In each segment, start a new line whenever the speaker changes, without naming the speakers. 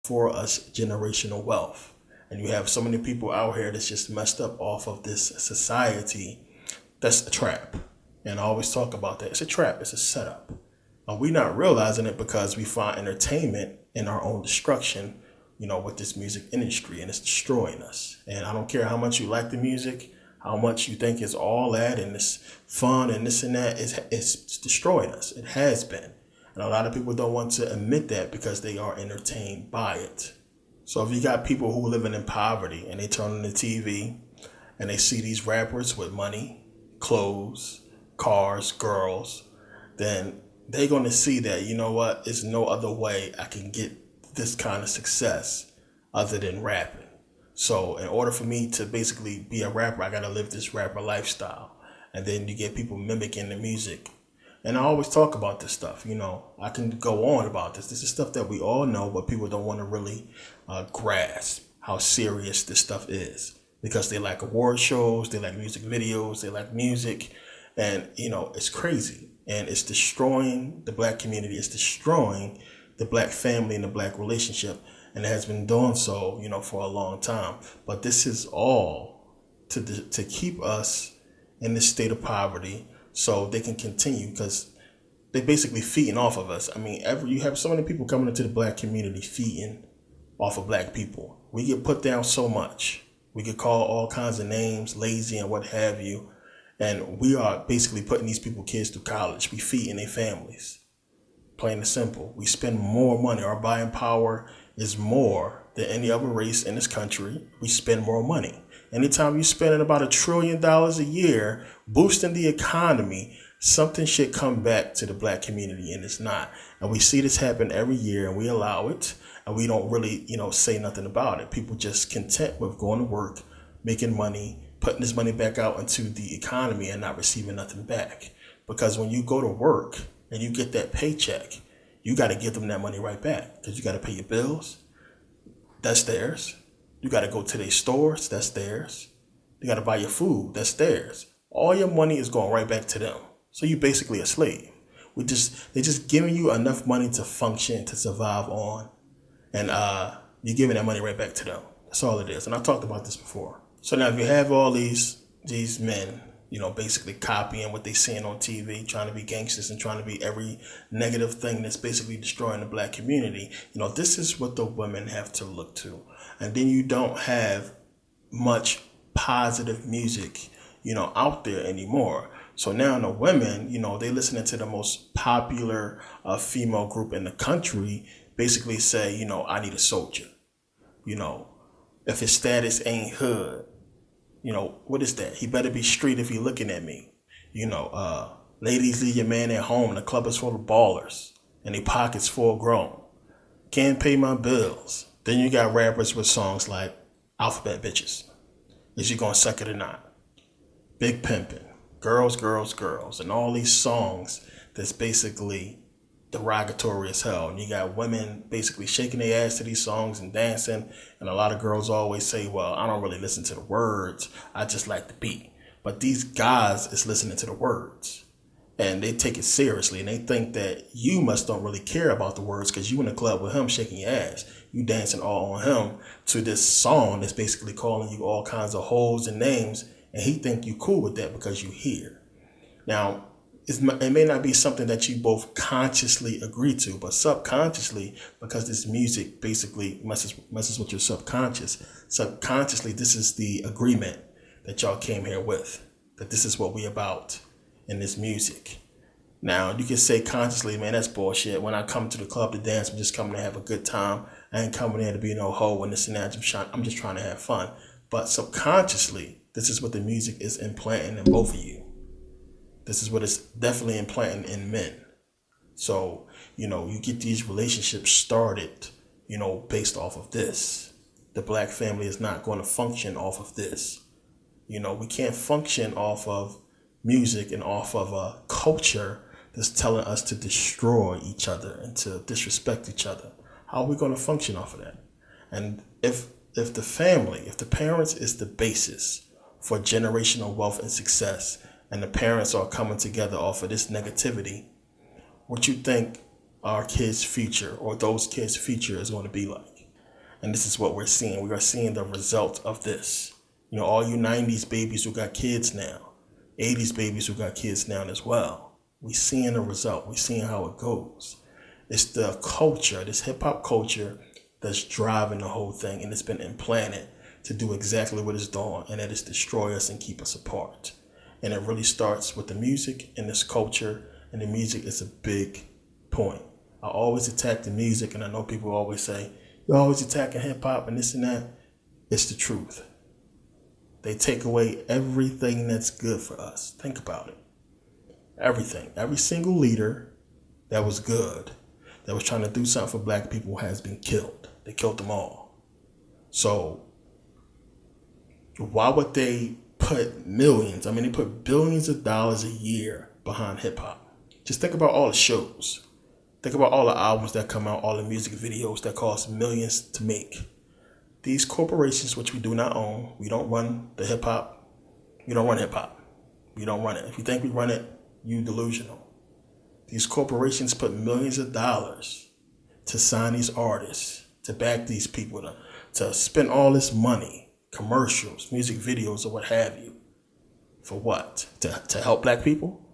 for us generational wealth. And you have so many people out here that's just messed up off of this society. That's a trap. And I always talk about that. It's a trap. It's a setup. We're not realizing it because we find entertainment in our own destruction, with this music industry, and it's destroying us. And I don't care how much you like the music, how much you think it's all that and it's fun and this and that, it's destroying us. It has been. And a lot of people don't want to admit that because they are entertained by it. So if you got people who living in poverty and they turn on the TV and they see these rappers with money, clothes, cars, girls, then they're going to see that, there's no other way I can get this kind of success other than rapping. So in order for me to basically be a rapper, I got to live this rapper lifestyle. And then you get people mimicking the music. And I always talk about this stuff, I can go on about this. This is stuff that we all know, but people don't want to really grasp how serious this stuff is. Because they like award shows, they like music videos, they like music. And, it's crazy. And it's destroying the black community. It's destroying the black family and the black relationship. And it has been doing so, for a long time. But this is all to keep us in this state of poverty so they can continue, because they're basically feeding off of us. I mean, you have so many people coming into the black community feeding off of black people. We get put down so much. We get called all kinds of names, lazy and what have you. And we are basically putting these kids through college. We feeding their families. Plain and simple. We spend more money. Our buying power is more than any other race in this country. We spend more money. Anytime you're spending about $1 trillion a year boosting the economy, something should come back to the black community, and it's not. And we see this happen every year, and we allow it, and we don't really, say nothing about it. People just content with going to work, making money, putting this money back out into the economy and not receiving nothing back. Because when you go to work and you get that paycheck, you got to give them that money right back, because you got to pay your bills. That's theirs. You got to go to their stores. That's theirs. You got to buy your food. That's theirs. All your money is going right back to them. So you're basically a slave. They're just giving you enough money to function, to survive on. And you're giving that money right back to them. That's all it is. And I talked about this before. So now if you have all these men, basically copying what they seeing on TV, trying to be gangsters and trying to be every negative thing that's basically destroying the black community, this is what the women have to look to. And then you don't have much positive music, out there anymore. So now the women, they listening to the most popular female group in the country basically say, I need a soldier. If his status ain't hood, what is that? He better be street if he looking at me. Ladies, leave your man at home and the club is full of ballers and their pockets full grown. Can't pay my bills. Then you got rappers with songs like Alphabet Bitches. Is you gonna suck it or not? Big Pimpin', Girls, Girls, Girls, and all these songs that's basically derogatory as hell. And you got women basically shaking their ass to these songs and dancing. And a lot of girls always say, well, I don't really listen to the words. I just like the beat. But these guys is listening to the words. And they take it seriously. And they think that you must don't really care about the words because you in the club with him shaking your ass. You dancing all on him to this song that's basically calling you all kinds of hoes and names. And he think you cool with that because you hear. Now, it may not be something that you both consciously agree to, but subconsciously, because this music basically messes with your subconscious. Subconsciously, this is the agreement that y'all came here with, that this is what we about in this music. Now, you can say consciously, man, that's bullshit. When I come to the club to dance, I'm just coming to have a good time. I ain't coming there to be no hoe and this and that. I'm just trying to have fun. But subconsciously, this is what the music is implanting in both of you. This is what it's definitely implanting in men. So, you get these relationships started, based off of this. The black family is not going to function off of this. We can't function off of music and off of a culture that's telling us to destroy each other and to disrespect each other. How are we going to function off of that? And if the parents is the basis for generational wealth and success, and the parents are coming together off of this negativity, what you think our kids' future or those kids' future is going to be like? And this is what we're seeing. We are seeing the result of this. You know, all you 90s babies who got kids now, 80s babies who got kids now as well. We seeing the result. We seeing how it goes. It's the culture, this hip hop culture that's driving the whole thing, and it's been implanted to do exactly what it's doing, and that is destroy us and keep us apart. And it really starts with the music and this culture, and the music is a big point. I always attack the music, and I know people always say, you're always attacking hip hop and this and that. It's the truth. They take away everything that's good for us. Think about it. Everything. Every single leader that was good, that was trying to do something for black people, has been killed. They killed them all. So why would they put millions, they put billions of dollars a year behind hip hop? Just think about all the shows. Think about all the albums that come out, all the music videos that cost millions to make. These corporations, which we do not own, we don't run the hip hop. We don't run hip hop. We don't run it. If you think we run it, you delusional. These corporations put millions of dollars to sign these artists, to back these people, to spend all this money, commercials, music videos, or what have you. For what? To help black people?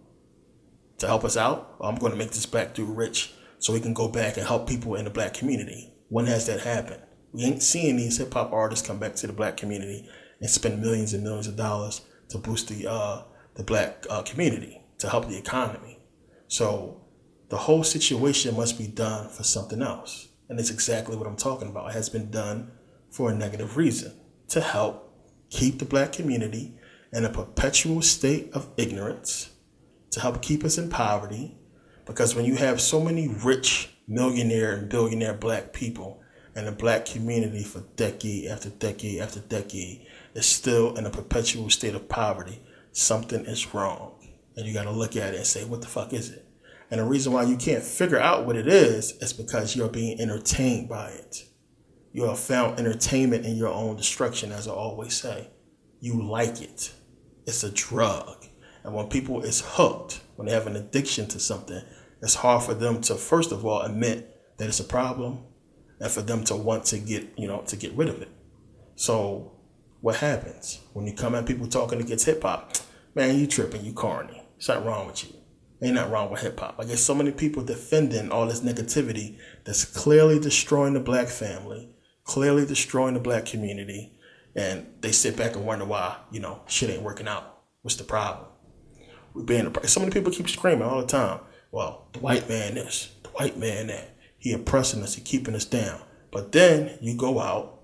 To help us out? I'm going to make this black dude rich so he can go back and help people in the black community. When has that happened? We ain't seeing these hip hop artists come back to the black community and spend millions and millions of dollars to boost the black community, to help the economy. So the whole situation must be done for something else. And it's exactly what I'm talking about. It has been done for a negative reason, to help keep the black community in a perpetual state of ignorance, to help keep us in poverty. Because when you have so many rich millionaire and billionaire black people, and the black community for decade after decade after decade is still in a perpetual state of poverty, something is wrong. And you got to look at it and say, what the fuck is it? And the reason why you can't figure out what it is because you're being entertained by it. You have found entertainment in your own destruction, as I always say. You like it. It's a drug. And when people is hooked, when they have an addiction to something, it's hard for them to, first of all, admit that it's a problem, and for them to want to get rid of it. So what happens when you come at people talking against hip hop? Man, you tripping, you corny. Something wrong with you. Ain't nothing wrong with hip hop. I guess so many people defending all this negativity that's clearly destroying the black family, clearly destroying the black community, and they sit back and wonder why, shit ain't working out. What's the problem? So many people keep screaming all the time, well, the white man this, the white man that. He oppressing us, he keeping us down. But then you go out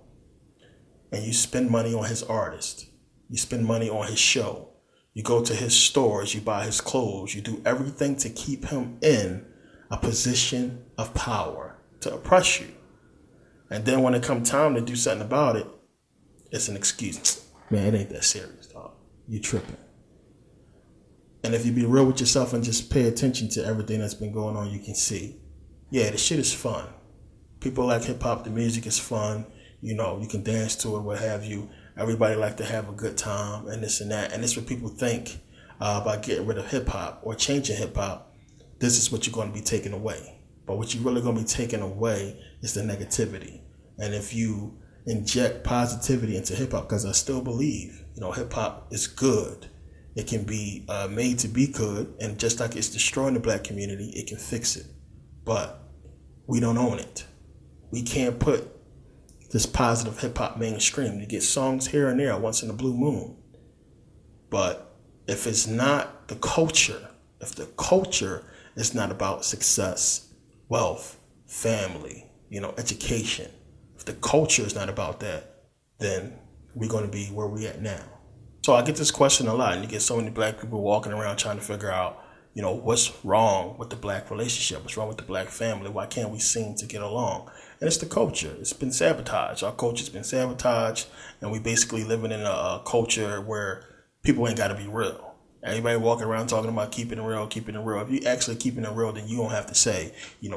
and you spend money on his artist. You spend money on his show. You go to his stores, you buy his clothes. You do everything to keep him in a position of power, to oppress you. And then when it comes time to do something about it, it's an excuse. Man, it ain't that serious, dog. You tripping. And if you be real with yourself and just pay attention to everything that's been going on, you can see. Yeah, the shit is fun. People like hip hop, the music is fun. You can dance to it, what have you. Everybody like to have a good time and this and that. And this is what people think by getting rid of hip hop or changing hip hop. This is what you're going to be taking away. But what you're really going to be taking away is the negativity. And if you inject positivity into hip hop, because I still believe, hip hop is good. It can be made to be good. And just like it's destroying the black community, it can fix it. But we don't own it. We can't put this positive hip hop mainstream. You get songs here and there once in a blue moon. But if it's not the culture, if the culture is not about success, wealth, family, education, if the culture is not about that, then we're going to be where we're at now. So I get this question a lot, and you get so many black people walking around trying to figure out, what's wrong with the black relationship? What's wrong with the black family? Why can't we seem to get along? And it's the culture. It's been sabotaged. Our culture's been sabotaged, and we basically living in a culture where people ain't got to be real. Everybody walking around talking about keeping it real, keeping it real. If you actually keeping it real, then you don't have to say,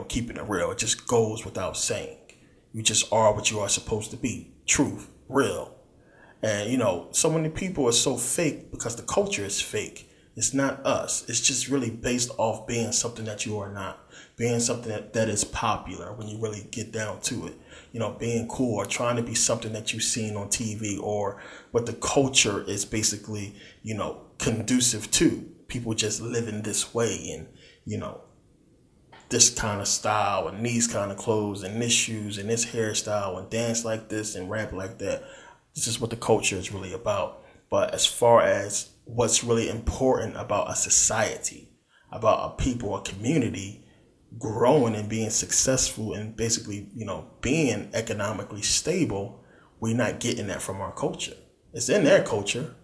keeping it real. It just goes without saying. You just are what you are supposed to be. Truth, real. And, so many people are so fake because the culture is fake. It's not us. It's just really based off being something that you are not, being something that is popular when you really get down to it. Being cool or trying to be something that you've seen on TV or what the culture is basically, conducive to. People just living this way and, this kind of style and these kind of clothes and this shoes and this hairstyle and dance like this and rap like that. This is what the culture is really about. But as far as what's really important about a society, about a people, a community growing and being successful and basically, being economically stable, we're not getting that from our culture. It's in their culture.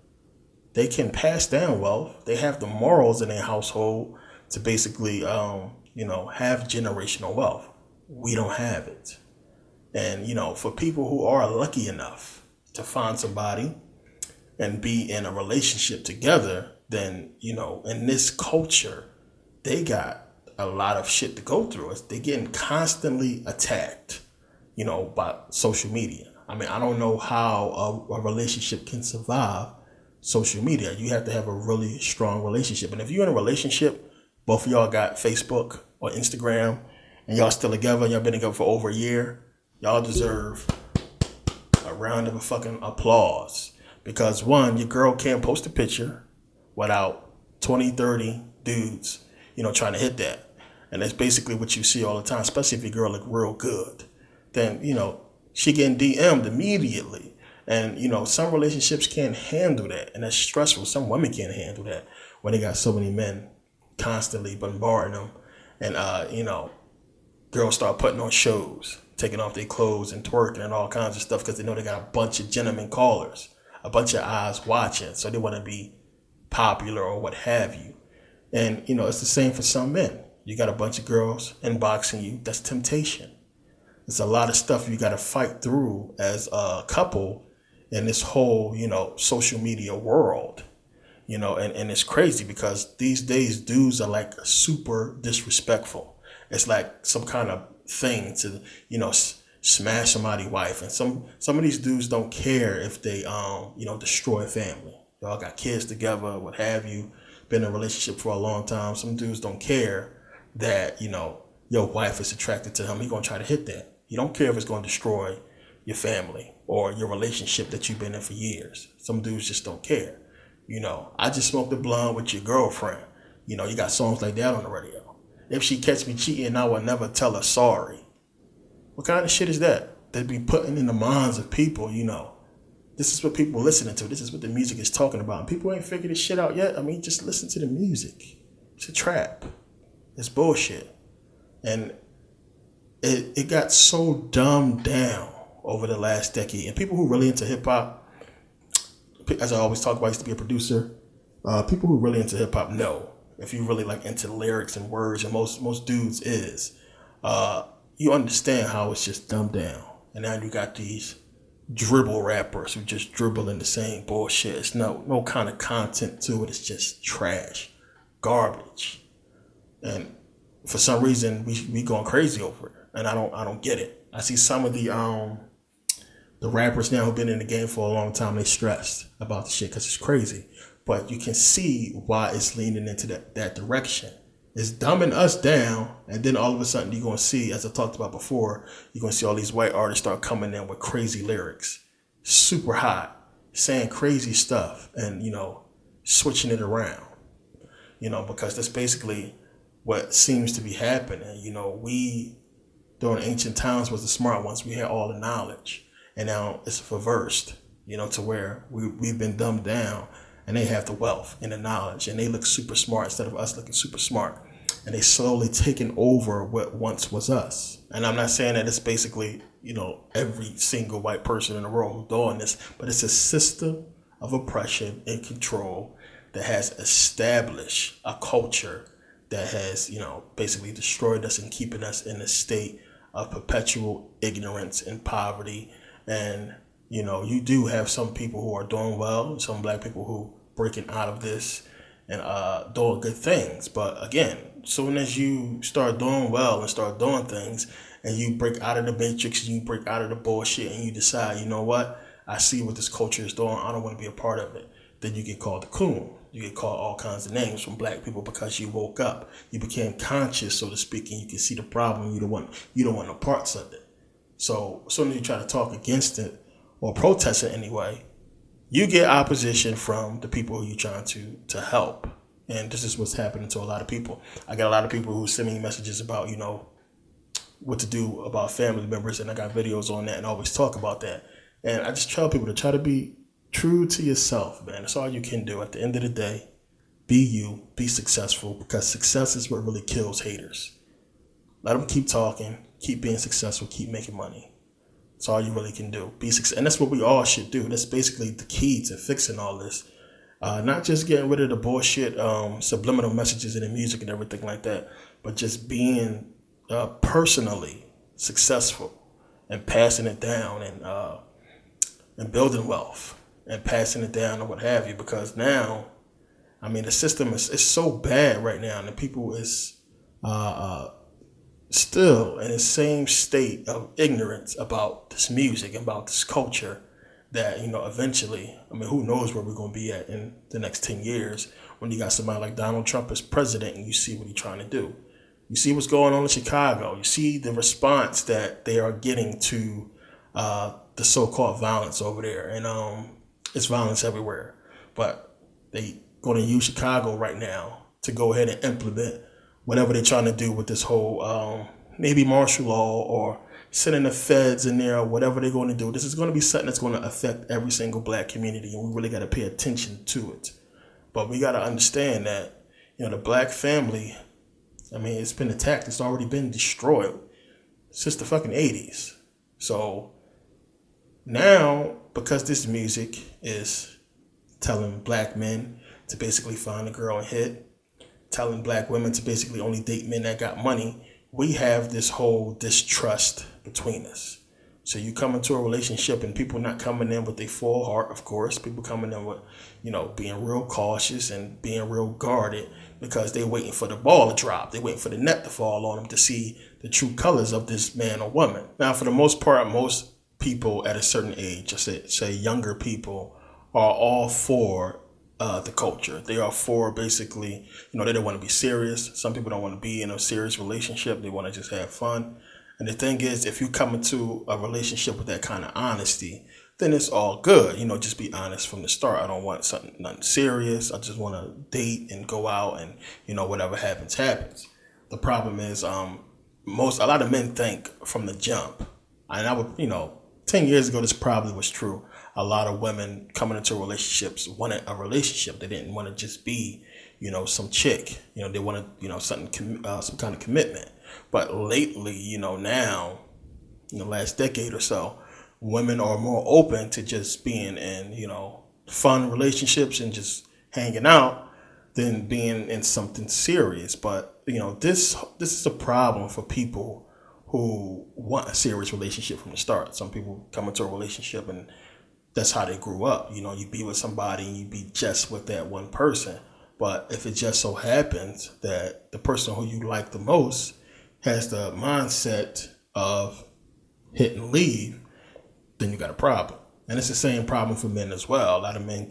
They can pass down wealth. They have the morals in their household to basically, have generational wealth. We don't have it. And, for people who are lucky enough to find somebody and be in a relationship together, then, in this culture, they got a lot of shit to go through. They're getting constantly attacked, by social media. I mean, I don't know how a relationship can survive social media. You have to have a really strong relationship. And if you're in a relationship, both of y'all got Facebook or Instagram, and y'all still together, y'all been together for over a year, y'all deserve a round of fucking applause. Because one, your girl can't post a picture without 20, 30 dudes, trying to hit that. And that's basically what you see all the time, especially if your girl look real good. Then, she getting DM'd immediately. And, some relationships can't handle that. And that's stressful. Some women can't handle that when they got so many men constantly bombarding them. And, girls start putting on shows, taking off their clothes and twerking and all kinds of stuff because they know they got a bunch of gentlemen callers, a bunch of eyes watching. So they want to be popular or what have you. And, it's the same for some men. You got a bunch of girls inboxing you. That's temptation. It's a lot of stuff you got to fight through as a couple in this whole, social media world. And it's crazy because these days dudes are like super disrespectful. It's like some kind of thing to, smash somebody's wife. And some of these dudes don't care if they, destroy a family. Y'all got kids together, what have you, been in a relationship for a long time. Some dudes don't care that, your wife is attracted to him. He's going to try to hit that. You don't care if it's going to destroy your family or your relationship that you've been in for years. Some dudes just don't care. I just smoked a blunt with your girlfriend. You got songs like that on the radio. If she catch me cheating, I will never tell her sorry. What kind of shit is that? They be putting in the minds of people, This is what people are listening to. This is what the music is talking about. And people ain't figured this shit out yet. I mean, just listen to the music. It's a trap. It's bullshit. And it got so dumbed down over the last decade. And people who really into hip-hop, as I always talk about, I used to be a producer. People who really into hip-hop know. If you really like into lyrics and words, and most dudes is, you understand how it's just dumbed down. And now you got these dribble rappers who just dribble in the same bullshit. It's no kind of content to it. It's just trash, garbage. And for some reason, we going crazy over it. And I don't get it. I see some of the rappers now who've been in the game for a long time, they stressed about the shit because it's crazy. But you can see why it's leaning into that direction. It's dumbing us down, and then all of a sudden you're going to see, as I talked about before, you're going to see all these white artists start coming in with crazy lyrics, super hot, saying crazy stuff, and, switching it around, because that's basically what seems to be happening. We, during ancient times, was the smart ones. We had all the knowledge, and now it's reversed, to where we've been dumbed down. And they have the wealth and the knowledge, and they look super smart instead of us looking super smart. And they slowly taking over what once was us. And I'm not saying that it's basically, every single white person in the world who's doing this, but it's a system of oppression and control that has established a culture that has, basically destroyed us and keeping us in a state of perpetual ignorance and poverty. And you do have some people who are doing well, some black people who breaking out of this and doing good things. But again, soon as you start doing well and start doing things and you break out of the matrix and you break out of the bullshit and you decide, you know what, I see what this culture is doing, I don't want to be a part of it, then you get called a coon. You get called all kinds of names from black people because you woke up. You became conscious, so to speak, and you can see the problem. You don't want no parts of it. So as soon as you try to talk against it or protest it anyway, you get opposition from the people who you're trying to help. And this is what's happening to a lot of people. I got a lot of people who send me messages about, what to do about family members, and I got videos on that and always talk about that. And I just tell people to try to be true to yourself, man. That's all you can do. At the end of the day, be you, be successful, because success is what really kills haters. Let them keep talking, keep being successful, keep making money. That's all you really can do. Be successful. And that's what we all should do. That's basically the key to fixing all this. Not just getting rid of the bullshit, subliminal messages in the music and everything like that, but just being personally successful and passing it down and building wealth and passing it down or what have you. Because now, the system is so bad right now, and the people is still in the same state of ignorance about this music, about this culture, that, eventually, who knows where we're going to be at in the next 10 years when you got somebody like Donald Trump as president and you see what he's trying to do. You see what's going on in Chicago. You see the response that they are getting to the so-called violence over there. And it's violence everywhere. But they going to use Chicago right now to go ahead and implement whatever they're trying to do with this whole maybe martial law or sending the feds in there, or whatever they're going to do. This is going to be something that's going to affect every single black community, and we really got to pay attention to it. But we got to understand that, the black family, it's been attacked. It's already been destroyed since the fucking 80s. So now, because this music is telling black men to basically find a girl and hit, telling black women to basically only date men that got money, we have this whole distrust between us. So you come into a relationship and people not coming in with their full heart, of course. People coming in with, being real cautious and being real guarded because they're waiting for the ball to drop. They're waiting for the net to fall on them to see the true colors of this man or woman. Now, for the most part, most people at a certain age, say younger people, are all for the culture. They are for basically, they don't want to be serious. Some people don't want to be in a serious relationship. They want to just have fun. And the thing is, if you come into a relationship with that kind of honesty, then it's all good. Just be honest from the start. I don't want nothing serious. I just want to date and go out and, whatever happens, happens. The problem is, a lot of men think from the jump. And I would, 10 years ago, this probably was true. A lot of women coming into relationships wanted a relationship. They didn't want to just be, some chick. They wanted, some kind of commitment. But lately, now, in the last decade or so, women are more open to just being in, fun relationships and just hanging out than being in something serious. But, this is a problem for people who want a serious relationship from the start. Some people come into a relationship and that's how they grew up. You be with somebody and you be just with that one person. But if it just so happens that the person who you like the most has the mindset of hit and leave, then you got a problem. And it's the same problem for men as well. A lot of men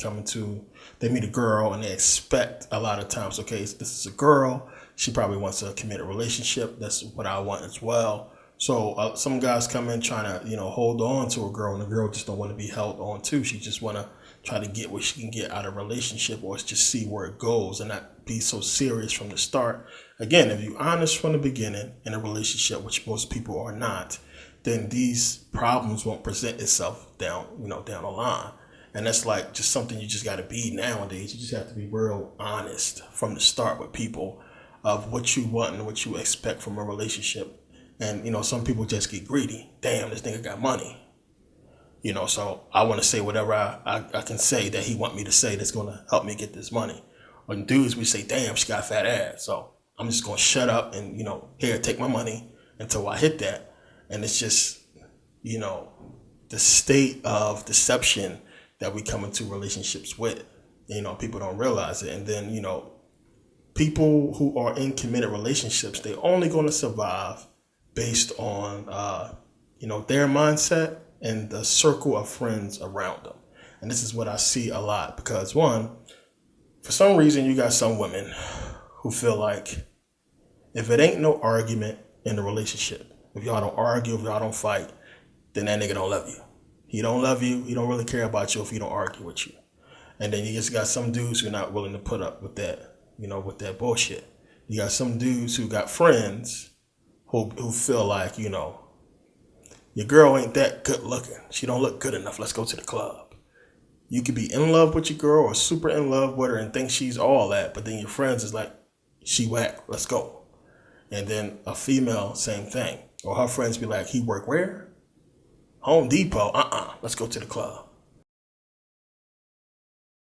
they meet a girl and they expect a lot of times, okay, this is a girl. She probably wants a committed relationship. That's what I want as well. So some guys come in trying to, hold on to a girl, and the girl just don't want to be held on to. She just want to try to get what she can get out of a relationship, or just see where it goes and not be so serious from the start. Again, if you're honest from the beginning in a relationship, which most people are not, then these problems won't present itself down the line. And that's like just something you just got to be nowadays. You just have to be real honest from the start with people of what you want and what you expect from a relationship. And, some people just get greedy. Damn, this nigga got money. So I want to say whatever I can say that he want me to say that's going to help me get this money. When dudes, we say, damn, she got a fat ass. So I'm just going to shut up and, here, take my money until I hit that. And it's just, the state of deception that we come into relationships with. People don't realize it. And then, people who are in committed relationships, they're only going to survive based on, their mindset and the circle of friends around them. And this is what I see a lot because, one, For some reason, you got some women who feel like if it ain't no argument in the relationship, if y'all don't argue, if y'all don't fight, then that nigga don't love you. He don't love you. He don't really care about you if he don't argue with you. And then you just got some dudes who are not willing to put up with that, with that bullshit. You got some dudes who got friends who feel like, your girl ain't that good looking. She don't look good enough. Let's go to the club. You could be in love with your girl or super in love with her and think she's all that, but then your friends is like, she whack. Let's go. And then a female, same thing. Or her friends be like, he work where? Home Depot. Let's go to the club.